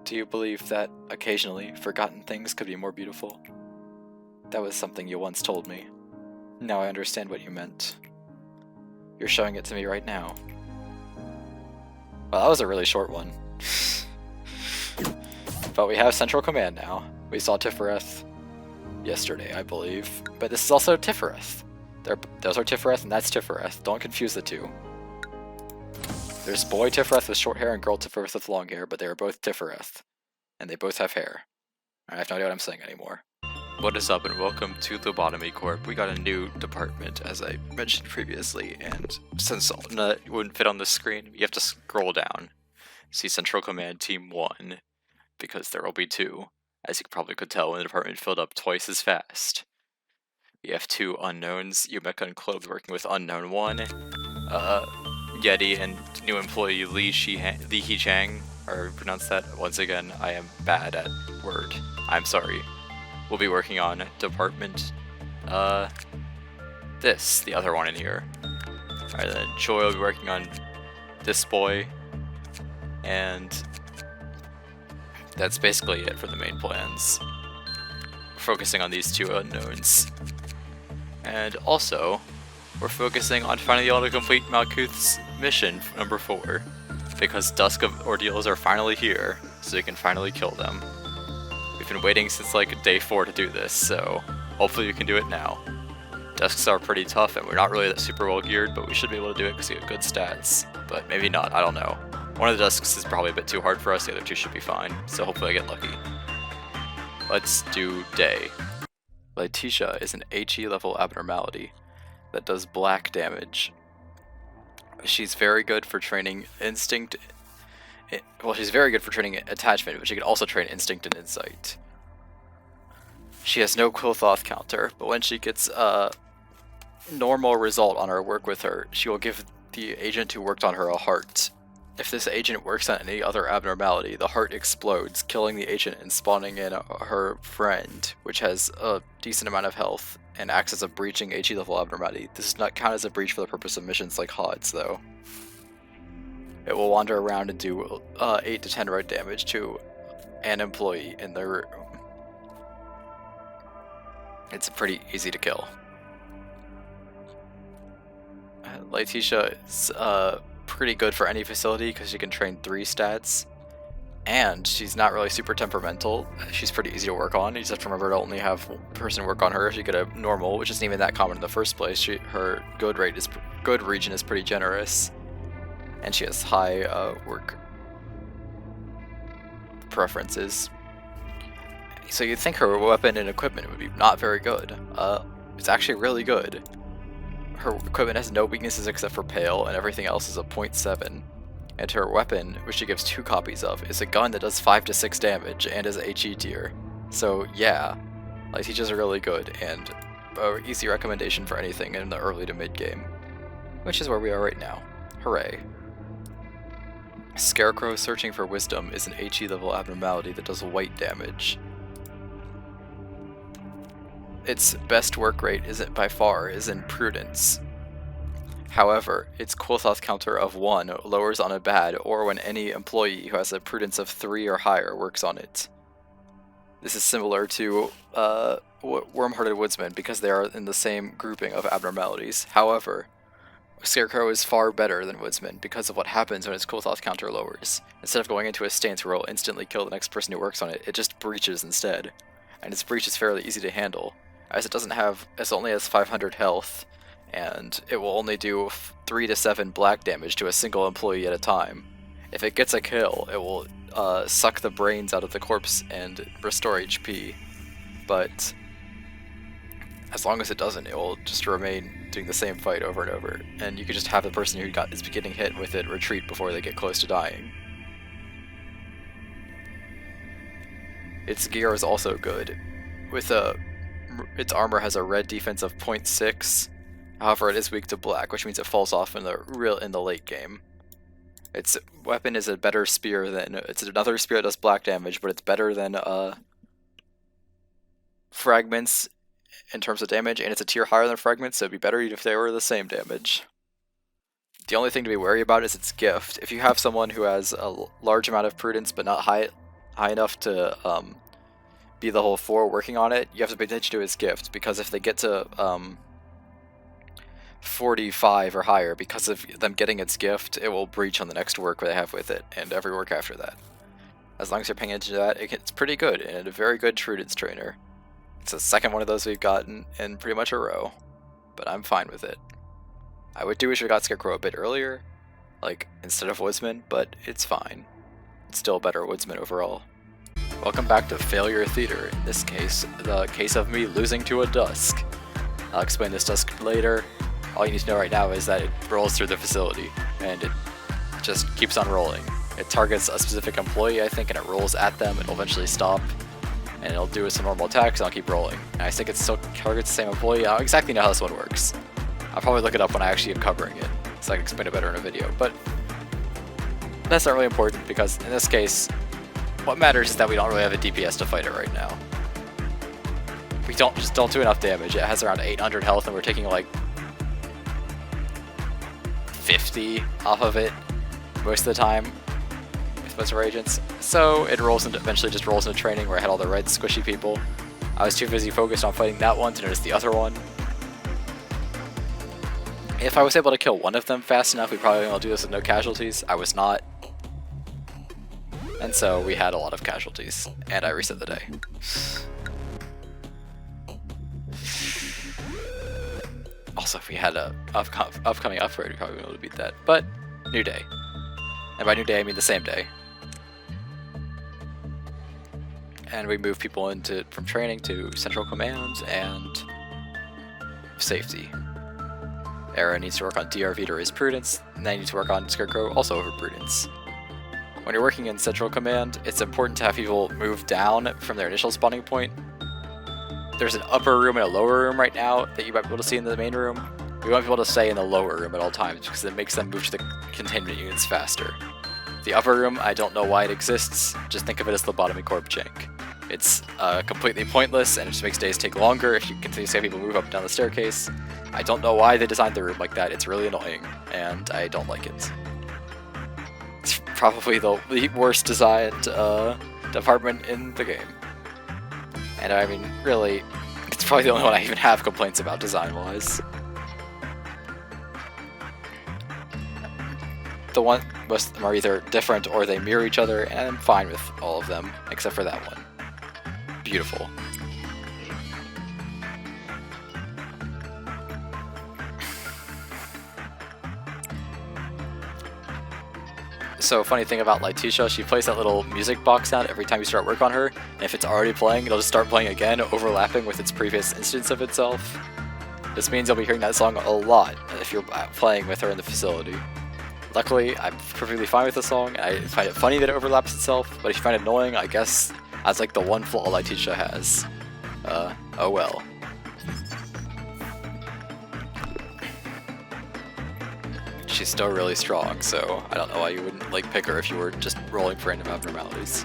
Do you believe that, occasionally, forgotten things could be more beautiful? That was something you once told me. Now I understand what you meant. You're showing it to me right now. Well, that was a really short one. But we have Central Command now. We saw Tifereth yesterday, I believe. But this is also Tifereth. Those are Tifereth and that's Tifereth. Don't confuse the two. There's boy Tifereth with short hair and girl Tifereth with long hair, but they are both Tifereth. And they both have hair. I have no idea what I'm saying anymore. What is up and welcome to Lobotomy Corp. We got a new department, as I mentioned previously, and since it wouldn't fit on the screen, you have to scroll down. See Central Command Team 1, because there will be 2. As you probably could tell when the department filled up twice as fast. We have 2 unknowns, Yumeka and Clove working with Unknown 1, Yeti and new employee Li He-chang, or pronounce that. Once again, I am bad at word. I'm sorry. We'll be working on department, the other one in here. Alright, then Joy will be working on this boy, and that's basically it for the main plans. We're focusing on these 2 unknowns. And also, we're focusing on finally able to complete Malkuth's mission, number 4, because Dusk ordeals are finally here, so we can finally kill them. We've been waiting since like day 4 to do this, so hopefully we can do it now. Dusks are pretty tough, and we're not really that super well geared, but we should be able to do it because we have good stats. But maybe not, I don't know. One of the Dusks is probably a bit too hard for us, the other 2 should be fine, so hopefully I get lucky. Let's do day. Laetitia is an HE level abnormality that does black damage. She's very good for training instinct. Well, she's very good for training attachment, but she can also train instinct and insight. She has no Quilthoth counter, but when she gets a normal result on our work with her, she will give the agent who worked on her a heart. If this agent works on any other abnormality, the heart explodes, killing the agent and spawning in her friend, which has a decent amount of health and acts as a breaching HE level abnormality. This does not count as a breach for the purpose of missions like HODs, though. It will wander around and do 8 to 10 red damage to an employee in their room. It's pretty easy to kill. Laetitia is pretty good for any facility because she can train 3 stats. And she's not really super temperamental. She's pretty easy to work on. You just have to remember to only have one person work on her if you get a normal, which isn't even that common in the first place. Her good region is pretty generous. And she has high work preferences. So you'd think her weapon and equipment would be not very good. It's actually really good. Her equipment has no weaknesses except for pale, and everything else is a 0.7. And her weapon, which she gives 2 copies of, is a gun that does 5 to 6 damage and is HE tier. So yeah, Laetitia's are really good, and an easy recommendation for anything in the early to mid game. Which is where we are right now. Hooray. Scarecrow searching for wisdom is an HE level abnormality that does white damage. Its best work rate by far is in prudence. However, its Quilthoth counter of 1 lowers on a bad or when any employee who has a prudence of 3 or higher works on it. This is similar to Worm-Hearted Woodsman because they are in the same grouping of abnormalities. However, Scarecrow is far better than Woodsman because of what happens when its Quilthoth counter lowers. Instead of going into a stance where it will instantly kill the next person who works on it, it just breaches instead. And its breach is fairly easy to handle, as it only has 500 health, and it will only do 3 to 7 black damage to a single employee at a time. If it gets a kill, it will suck the brains out of the corpse and restore HP, but as long as it doesn't, it will just remain doing the same fight over and over, and you can just have the person who is getting hit with it retreat before they get close to dying. Its gear is also good. Its armor has a red defense of 0.6, however it is weak to black, which means it falls off in the late game. Its weapon is a better spear it's another spear that does black damage, but it's better than fragments in terms of damage, and it's a tier higher than fragments, so it'd be better if they were the same damage. The only thing to be wary about is its gift. If you have someone who has a large amount of prudence but not high high enough to be level 4 working on it, you have to pay attention to his gift, because if they get to 45 or higher, because of them getting its gift, it will breach on the next work they have with it, and every work after that. As long as you're paying attention to that, it's pretty good, and a very good Trudence trainer. It's the second one of those we've gotten in pretty much a row, but I'm fine with it. I would do wish we got Scarecrow a bit earlier, like instead of Woodsman, but it's fine. It's still a better Woodsman overall. Welcome back to Failure Theater. In this case, the case of me losing to a Dusk. I'll explain this Dusk later. All you need to know right now is that it rolls through the facility, and it just keeps on rolling. It targets a specific employee, I think, and it rolls at them. It'll eventually stop, and it'll do some normal attacks, and I'll keep rolling. And I think it still targets the same employee. I don't exactly know how this one works. I'll probably look it up when I actually am covering it, so I can explain it better in a video. But that's not really important, because in this case, what matters is that we don't really have a DPS to fight it right now. We just don't do enough damage. It has around 800 health, and we're taking like 50 off of it most of the time with most of our agents. So it eventually just rolls into training where I had all the red squishy people. I was too busy focused on fighting that one to notice the other one. If I was able to kill one of them fast enough, we'd probably be able to do this with no casualties. I was not. And so we had a lot of casualties, and I reset the day. Also, if we had a upcoming upgrade, we'd probably be able to beat that. But, new day. And by new day, I mean the same day. And we move people from training to central command and safety. Era needs to work on DRV to raise prudence, and then you need to work on Scarecrow also over prudence. When you're working in central command, it's important to have people move down from their initial spawning point. There's an upper room and a lower room right now that you might be able to see in the main room. We want people to stay in the lower room at all times because it makes them move to the containment units faster. The upper room, I don't know why it exists. Just think of it as Lobotomy Corp jank. It's completely pointless, and it just makes days take longer if you continue to see people move up and down the staircase. I don't know why they designed the room like that. It's really annoying, and I don't like it. It's probably the worst designed department in the game. And I mean, really, it's probably the only one I even have complaints about design-wise. Most of them are either different or they mirror each other, and I'm fine with all of them, except for that one. Beautiful. So, funny thing about Laetitia, she plays that little music box sound every time you start work on her, and if it's already playing, it'll just start playing again, overlapping with its previous instance of itself. This means you'll be hearing that song a lot if you're playing with her in the facility. Luckily, I'm perfectly fine with the song, and I find it funny that it overlaps itself, but if you find it annoying, I guess that's like the one flaw Laetitia has. Oh well. She's still really strong, so I don't know why you wouldn't like pick her if you were just rolling for random abnormalities.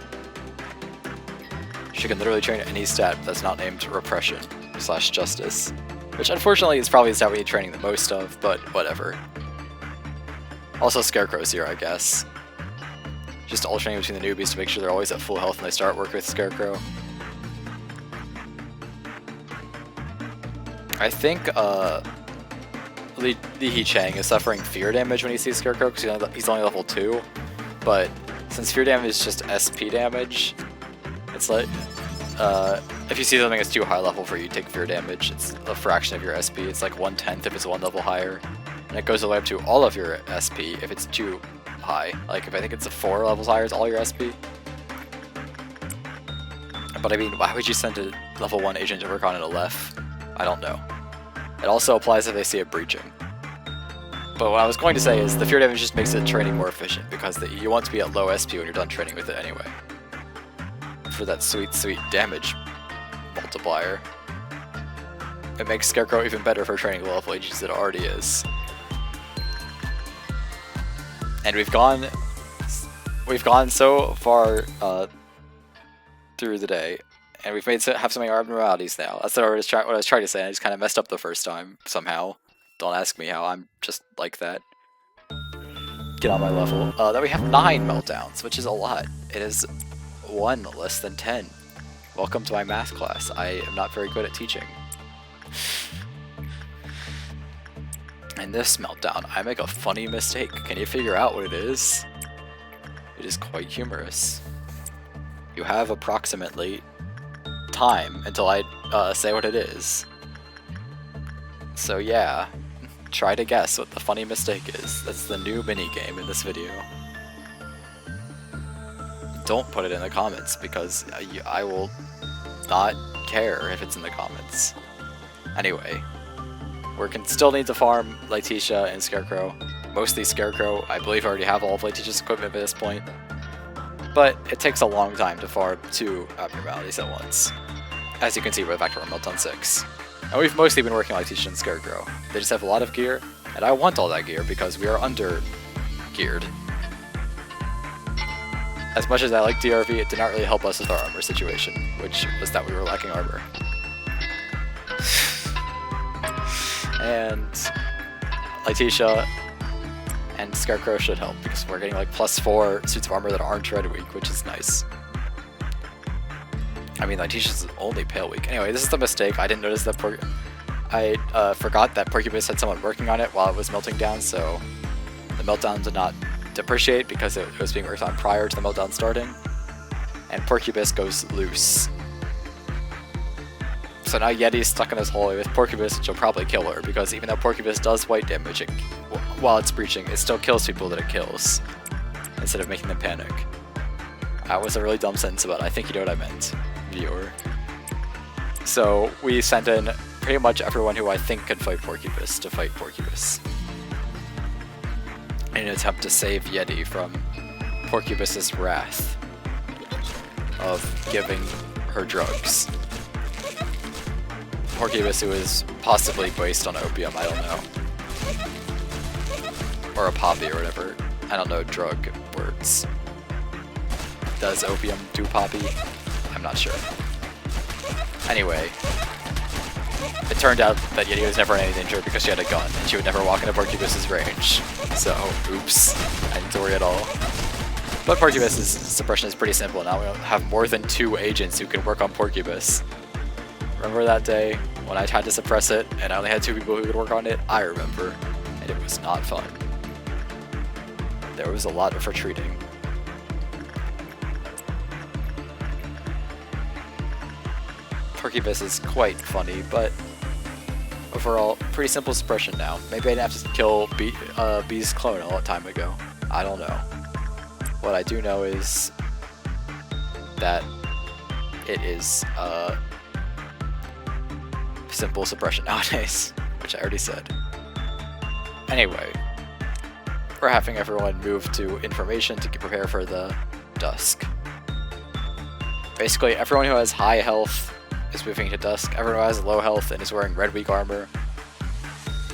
She can literally train any stat that's not named Repression / Justice, which unfortunately is probably the stat we need training the most of, but whatever. Also Scarecrow's here, I guess. Just alternating between the newbies to make sure they're always at full health when they start work with Scarecrow. I think Li Chang is suffering fear damage when he sees Scarecrow because he's only level 2, but since fear damage is just SP damage, it's like, if you see something that's too high level for you to take fear damage, it's a fraction of your SP, it's like 1/10 if it's 1 level higher, and it goes all the way up to all of your SP if it's too high, like if I think it's 4 levels higher, it's all your SP. But I mean, why would you send a level 1 agent to work on an Aleph? I don't know. It also applies if they see it breaching. But what I was going to say is the fear damage just makes the training more efficient because you want to be at low SP when you're done training with it anyway. For that sweet, sweet damage multiplier. It makes Scarecrow even better for training low level agents than it already is. And we've gone so far through the day. And we've have so many abnormalities now. That's what I was trying to say, and I just kind of messed up the first time, somehow. Don't ask me how, I'm just like that. Get on my level. Then we have 9 meltdowns, which is a lot. It is 1 less than 10. Welcome to my math class. I am not very good at teaching. In this meltdown, I make a funny mistake. Can you figure out what it is? It is quite humorous. You have approximately time until I say what it is. So yeah, try to guess what the funny mistake is. That's the new mini-game in this video. Don't put it in the comments because I will not care if it's in the comments. Anyway, we can still need to farm Laetitia and Scarecrow. Mostly Scarecrow. I believe I already have all of Laetitia's equipment by this point. But it takes a long time to farm 2 abnormalities at once. As you can see, we're back to our Meltdown 6. And we've mostly been working on Laetitia and Scarecrow. They just have a lot of gear, and I want all that gear because we are under-geared. As much as I like DRV, it did not really help us with our armor situation, which was that we were lacking armor. And Laetitia and Scarecrow should help because we're getting like +4 suits of armor that aren't Red Week, which is nice. I mean, Laetitia's only Pale Week. Anyway, this is the mistake. I didn't notice that I forgot that Porcupus had someone working on it while it was melting down, so the meltdown did not depreciate because it was being worked on prior to the meltdown starting. And Porcupus goes loose. So now Yeti's stuck in this hole with Porcupus, which will probably kill her, because even though Porcupus does white damage while it's breaching, it still kills people that it kills, instead of making them panic. That was a really dumb sentence, but I think you know what I meant, viewer. So we sent in pretty much everyone who I think can fight Porcupus to fight Porcupus, in an attempt to save Yeti from Porcupus's wrath of giving her drugs. Porcupus, who is possibly based on opium, I don't know. Or a poppy or whatever. I don't know drug words. Does opium do poppy? I'm not sure. Anyway, it turned out that Yeti was never in any danger because she had a gun, and she would never walk into Porcupus's range. So, oops, I didn't worry at all. But Porcupus's suppression is pretty simple now. We have more than 2 agents who can work on Porcupus. Remember that day when I tried to suppress it and I only had 2 people who could work on it? I remember, and it was not fun. There was a lot of retreating. Porcupus is quite funny, but overall, pretty simple suppression now. Maybe I didn't have to kill B's clone a long time ago. I don't know. What I do know is that it is simple suppression nowadays, which I already said. Anyway, we're having everyone move to information to prepare for the Dusk. Basically, everyone who has high health is moving to Dusk. Everyone who has low health and is wearing Red Week armor,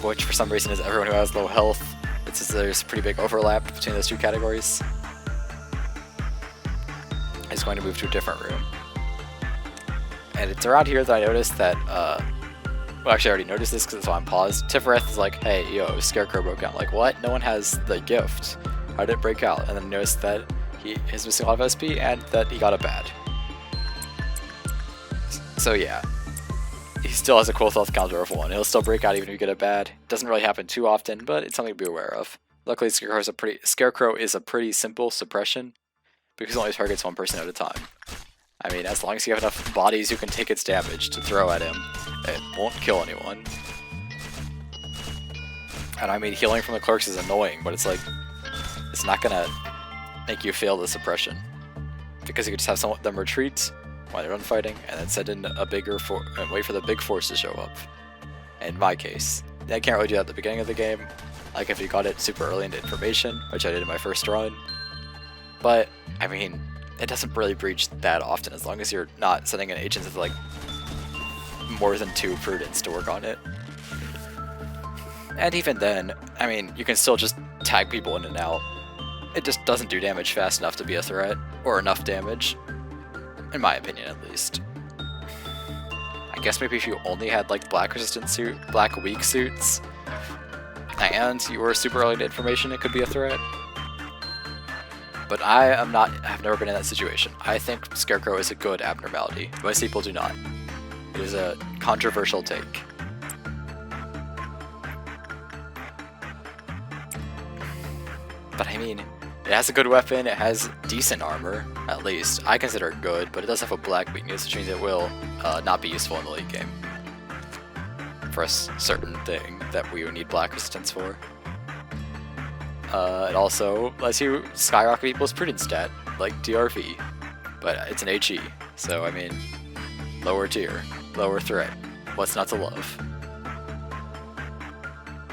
which for some reason is everyone who has low health. It's just there's pretty big overlap between those 2 categories. Is going to move to a different room. And it's around here that I noticed that, well, actually I already noticed this because it's on pause. Tifereth is like, hey, yo, Scarecrow broke out. I'm like, what? No one has the gift. How did it break out? And then I noticed that he is missing a lot of SP and that he got a bad. So yeah, he still has a cool health counter of 1. He'll still break out even if you get a bad. Doesn't really happen too often, but it's something to be aware of. Luckily, Scarecrow is a pretty simple suppression because it only targets 1 person at a time. I mean, as long as you have enough bodies who can take its damage to throw at him, it won't kill anyone. And I mean, healing from the clerks is annoying, but it's like, it's not gonna make you fail the suppression. Because you could just have some of them retreat while they're done fighting, and then send in a bigger and wait for the big force to show up. In my case, I can't really do that at the beginning of the game, like if you got it super early into information, which I did in my first run. But, I mean, it doesn't really breach that often as long as you're not sending in agents with like more than 2 prudence to work on it. And even then, I mean, you can still just tag people in and out. It just doesn't do damage fast enough to be a threat, or enough damage. In my opinion, at least. I guess maybe if you only had like black weak suits, and you were super early to information, it could be a threat. But I've never been in that situation. I think Scarecrow is a good abnormality. Most people do not. It is a controversial take. But I mean, it has a good weapon, it has decent armor, at least. I consider it good, but it does have a black weakness, which means it will not be useful in the late game. For a certain thing that we would need black resistance for. It also lets you skyrocket people's prudence stat, like DRV, but it's an HE, so I mean, lower tier, lower threat, what's not to love?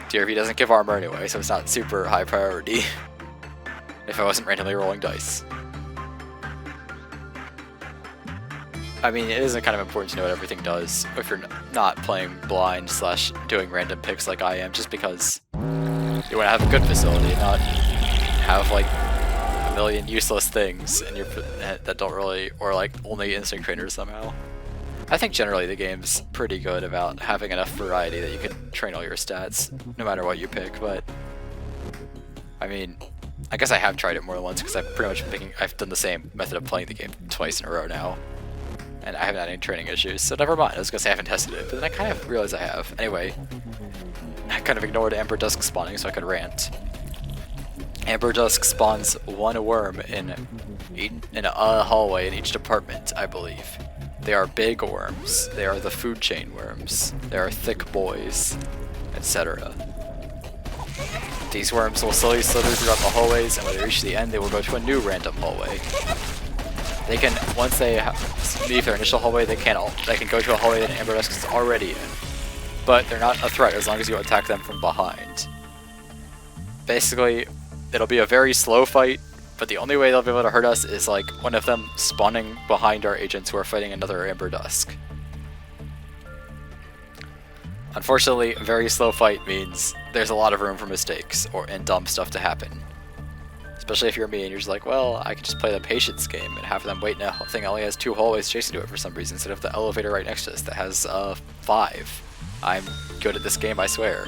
DRV doesn't give armor anyway, so it's not super high priority, if I wasn't randomly rolling dice. I mean, it isn't kind of important to know what everything does if you're not playing blind / doing random picks like I am, just because you want to have a good facility, not have like a million useless things in your that don't really, or like only instinct trainers somehow. I think generally the game's pretty good about having enough variety that you can train all your stats, no matter what you pick, but I mean, I guess I have tried it more than once because I've done the same method of playing the game twice in a row now. And I haven't had any training issues, so never mind. I was gonna say I haven't tested it, but then I kind of realized I have. Anyway, I kind of ignored Amber Dusk spawning so I could rant. Amber Dusk spawns one worm in a hallway in each department, I believe. They are big worms. They are the food chain worms. They are thick boys, etc. These worms will slowly slither throughout the hallways, and when they reach the end, they will go to a new random hallway. They can, once they leave their initial hallway, they can go to a hallway that Amber Dusk is already in. But they're not a threat as long as you attack them from behind. Basically, it'll be a very slow fight, but the only way they'll be able to hurt us is like one of them spawning behind our agents who are fighting another Amber Dusk. Unfortunately, a very slow fight means there's a lot of room for mistakes and dumb stuff to happen. Especially if you're me and you're just like, well, I could just play the patience game and have them wait in a thing that only has 2 hallways chasing to it for some reason instead of the elevator right next to us that has 5. I'm good at this game, I swear.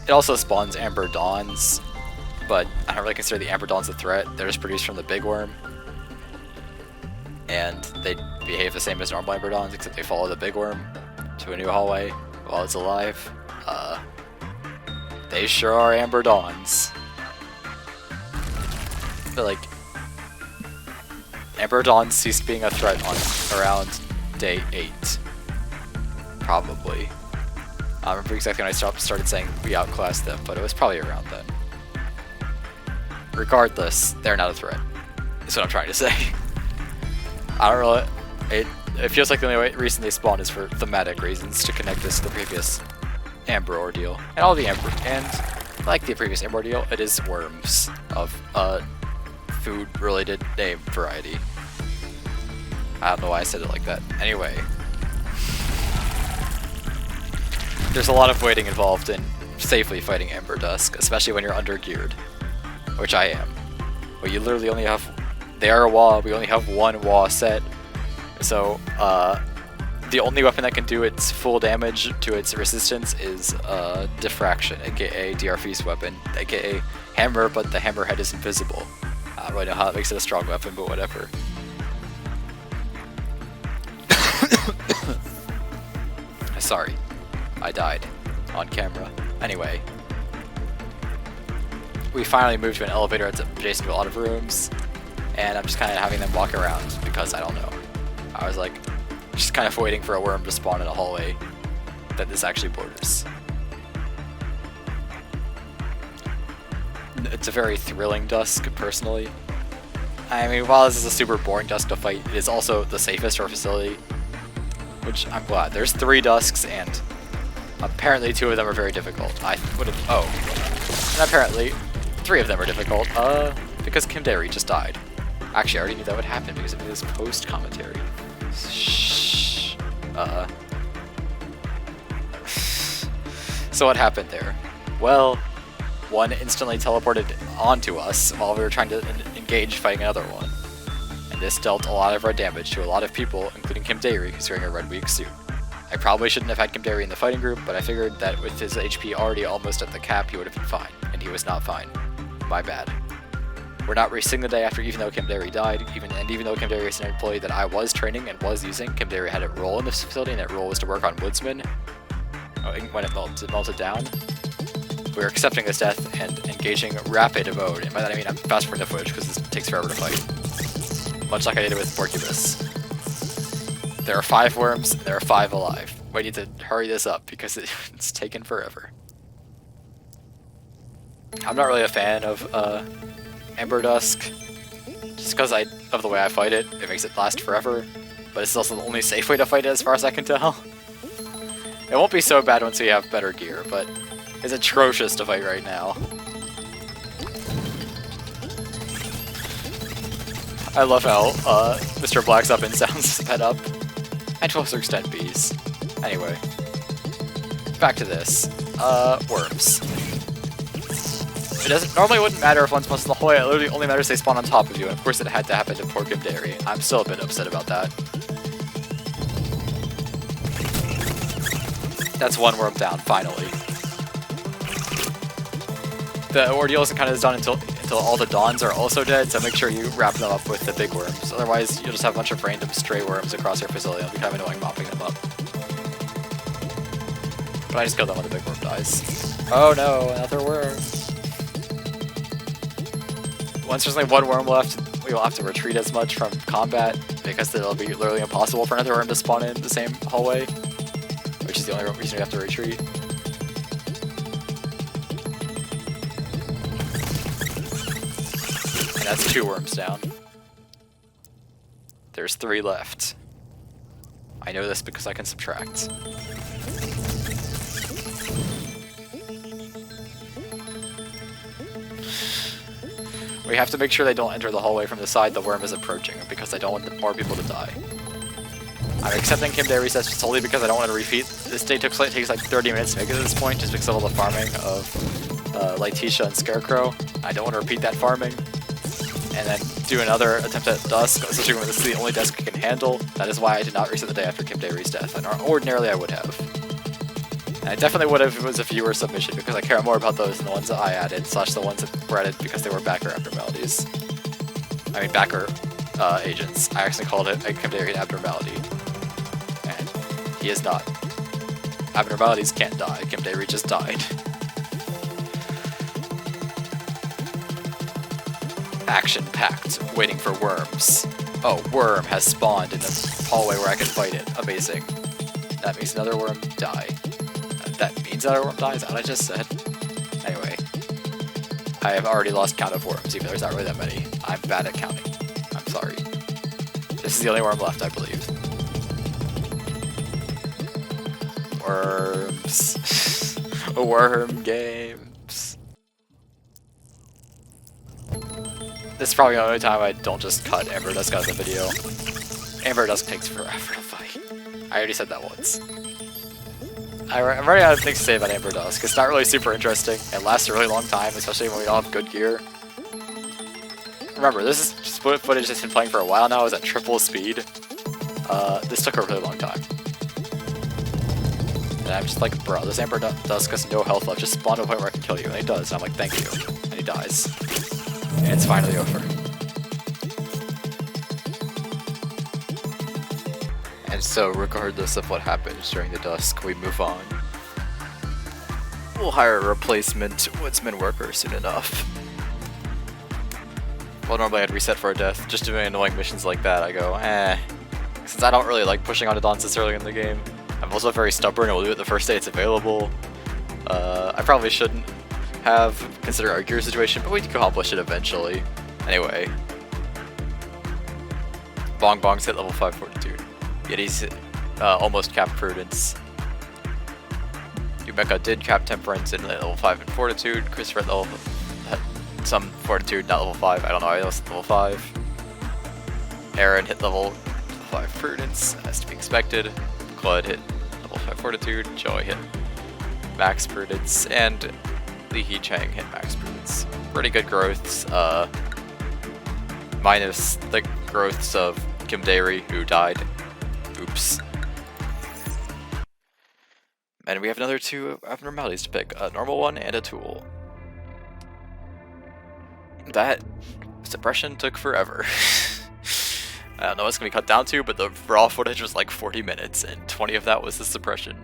It also spawns Amber Dawns, but I don't really consider the Amber Dawns a threat. They're just produced from the big worm. And they behave the same as normal Amber Dawns, except they follow the big worm to a new hallway while it's alive. They sure are Amber Dawns. But like, Amber Dawns ceased being a threat on around day 8. Probably. I don't remember exactly when I started saying we outclassed them, but it was probably around then. Regardless, they're not a threat. That's what I'm trying to say. I don't really... It feels like the only reason they spawn is for thematic reasons, to connect this to the previous Amber ordeal. And all the Amber... And, like the previous Amber ordeal, it is worms of food-related name variety. I don't know why I said it like that. Anyway. There's a lot of waiting involved in safely fighting Amber Dusk, especially when you're under-geared. Which I am. But you literally only have... They are a wall, we only have one wall set. So, the only weapon that can do its full damage to its resistance is Diffraction, aka DRV's weapon, aka Hammer, but the hammerhead is invisible. I don't really know how that makes it a strong weapon, but whatever. Sorry, I died on camera. Anyway, we finally moved to an elevator that's adjacent to a lot of rooms, and I'm just kind of having them walk around because I don't know. I was like, just kind of waiting for a worm to spawn in a hallway that this actually borders. It's a very thrilling Dusk, personally. I mean, while this is a super boring Dusk to fight, it is also the safest for a facility, which I'm glad. There's 3 Dusks, and apparently 2 of them are very difficult. I would have... Oh. And apparently 3 of them are difficult, because Kimdari just died. Actually, I already knew that would happen because of his post-commentary. Shh. So what happened there? Well, one instantly teleported onto us while we were trying to engage fighting another one. And this dealt a lot of red damage to a lot of people, including Kimdari, who's wearing a red weak suit. I probably shouldn't have had Kimdari in the fighting group, but I figured that with his HP already almost at the cap, he would have been fine, and he was not fine. My bad. We're not racing the day after, even though Kimdari died, even though Kimdari is an employee that I was training and was using. Kimdari had a role in this facility, and that role was to work on Woodsman when it melted down. We're accepting this death and engaging rapid mode, and by that I mean I'm fast forwarding the footage because this takes forever to fight. Much like I did with Porcubus. There are 5 worms, there are 5 alive. We need to hurry this up because it's taken forever. I'm not really a fan of Ember Dusk, just because of the way I fight it. It makes it last forever, but it's also the only safe way to fight it as far as I can tell. It won't be so bad once we have better gear, but it's atrocious to fight right now. I love how Mr. Black's up and sounds sped up. And to a certain extent bees. Anyway. Back to this. Worms. It normally wouldn't matter if one spawns in the hole, it literally only matters if they spawn on top of you, and of course it had to happen to poor Kimdari. I'm still a bit upset about that. That's 1 worm down, finally. The ordeal isn't kind of done until all the Dawns are also dead, so make sure you wrap them up with the big worms. Otherwise, you'll just have a bunch of random stray worms across your facility. It'll be kind of annoying mopping them up. But I just killed them when the big worm dies. Oh no, another worm. Once there's only 1 worm left, we won't have to retreat as much from combat, because it'll be literally impossible for another worm to spawn in the same hallway, which is the only reason we have to retreat. That's 2 worms down. There's 3 left. I know this because I can subtract. We have to make sure they don't enter the hallway from the side the worm is approaching, because I don't want more people to die. I'm accepting Kimdari sets solely because I don't want to repeat. This day takes like 30 minutes to make it to this point, just because of all the farming of Laetitia and Scarecrow. I don't want to repeat that farming. And then do another attempt at Dusk, especially when this is the only Dusk I can handle. That is why I did not reset the day after Kimdari's death, and ordinarily I would have. And I definitely would have if it was a viewer submission, because I care more about those than the ones that I added, slash the ones that were added because they were backer abnormalities. I mean backer agents. I actually called it a Kimdarian abnormality. And he is not. Abnormalities can't die. Kimdari just died. Action-packed, waiting for worms. Oh, worm has spawned in the hallway where I can fight it. Amazing. That makes another worm die. That means another worm dies? Is that what I just said? Anyway. I have already lost count of worms, even though there's not really that many. I'm bad at counting. I'm sorry. This is the only worm left, I believe. Worms. Worm games. This is probably the only time I don't just cut Ember Dusk out of the video. Ember Dusk takes forever to fight. I already said that once. I'm running out of things to say about Ember Dusk. It's not really super interesting. It lasts a really long time, especially when we don't have good gear. Remember, this is just footage that's been playing for a while now. Is at triple speed. This took a really long time. And I'm just like, bro, this Ember Dusk has no health left. Just spawn to a point where I can kill you. And he does. And I'm like, thank you. And he dies. And it's finally over. And so, regardless of what happens during the Dusk, we move on. We'll hire a replacement woodsman worker soon enough. Well, normally I'd reset for a death. Just doing annoying missions like that, I go, eh. Since I don't really like pushing onto Dawns this early in the game. I'm also very stubborn and will do it the first day it's available. I probably shouldn't have considered our gear situation, but we can accomplish it eventually. Anyway. Bong Bong's hit level 5 fortitude. Yeti's almost capped prudence. Umeka did cap temperance in level 5 and fortitude. Christopher had some fortitude, not level 5. I don't know, I was level 5. Aaron hit level 5 prudence, as to be expected. Claude hit level 5 fortitude. Joey hit max prudence, and Li He Chang hit max prudence. Pretty good growths, minus the growths of Kimdari, who died. Oops. And we have another 2 abnormalities to pick, a normal one and a tool. That suppression took forever. I don't know what it's going to be cut down to, but the raw footage was like 40 minutes, and 20 of that was the suppression.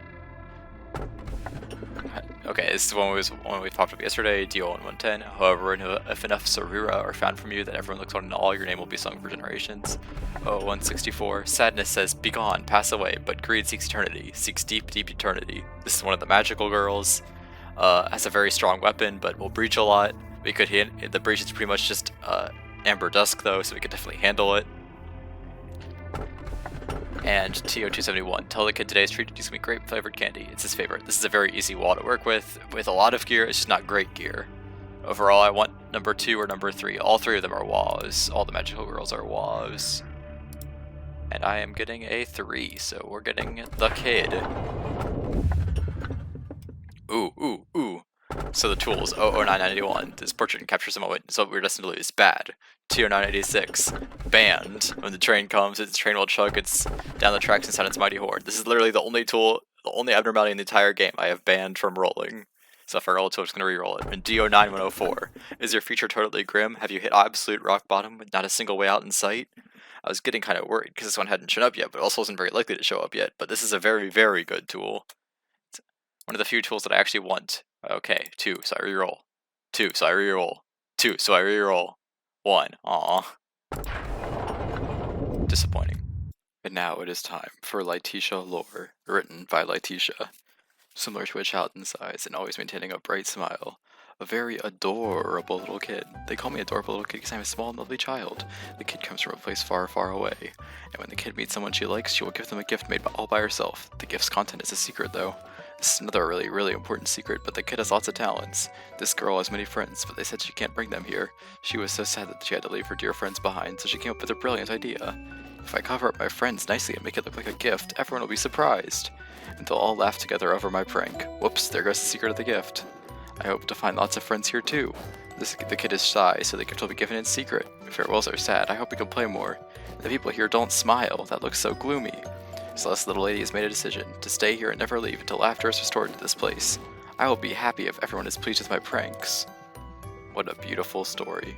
Okay, this is one we popped up yesterday, DO 110. However, if enough Sarira are found from you that everyone looks on in all, your name will be sung for generations. Oh, 164. Sadness says, "Be gone, pass away," but greed seeks eternity, seeks deep, deep eternity. This is one of the magical girls. Has a very strong weapon, but will breach a lot. We could hit the breach is pretty much just Amber Dusk though, so we could definitely handle it. And TO271, tell the kid today's treat to do some grape flavored candy. It's his favorite. This is a very easy wall to work with a lot of gear. It's just not great gear. Overall, I want number 2 or number 3. All 3 of them are WAWs. All the magical girls are WAWs. And I am getting a 3, so we're getting the kid. Ooh, ooh, ooh. So the tools, 00991, this portrait captures a moment, so we're destined to lose. Bad. TO986, banned. When the train comes, its train will chug its down the tracks and sound its mighty horde. This is literally the only tool, the only abnormality in the entire game I have banned from rolling. So if I roll it, I'm just going to reroll it. And DO9104, is your future totally grim? Have you hit absolute rock bottom with not a single way out in sight? I was getting kind of worried because this one hadn't shown up yet, but also wasn't very likely to show up yet. But this is a very, very good tool. It's one of the few tools that I actually want. Okay, 2, so I reroll. 2, so I reroll. 2, so I reroll. 1, aw. Disappointing. And now it is time for Laetitia Lore, written by Laetitia. Similar to a child in size and always maintaining a bright smile. A very adorable little kid. They call me adorable little kid because I'm a small and lovely child. The kid comes from a place far, far away. And when the kid meets someone she likes, she will give them a gift made all by herself. The gift's content is a secret though. This is another really, really important secret, but the kid has lots of talents. This girl has many friends, but they said she can't bring them here. She was so sad that she had to leave her dear friends behind, so she came up with a brilliant idea. If I cover up my friends nicely and make it look like a gift, everyone will be surprised. And they'll all laugh together over my prank. Whoops, there goes the secret of the gift. I hope to find lots of friends here too. The kid is shy, so the gift will be given in secret. Farewells are sad, I hope we can play more. The people here don't smile, that looks so gloomy. So this little lady has made a decision, to stay here and never leave until laughter is restored to this place. I will be happy if everyone is pleased with my pranks. What a beautiful story.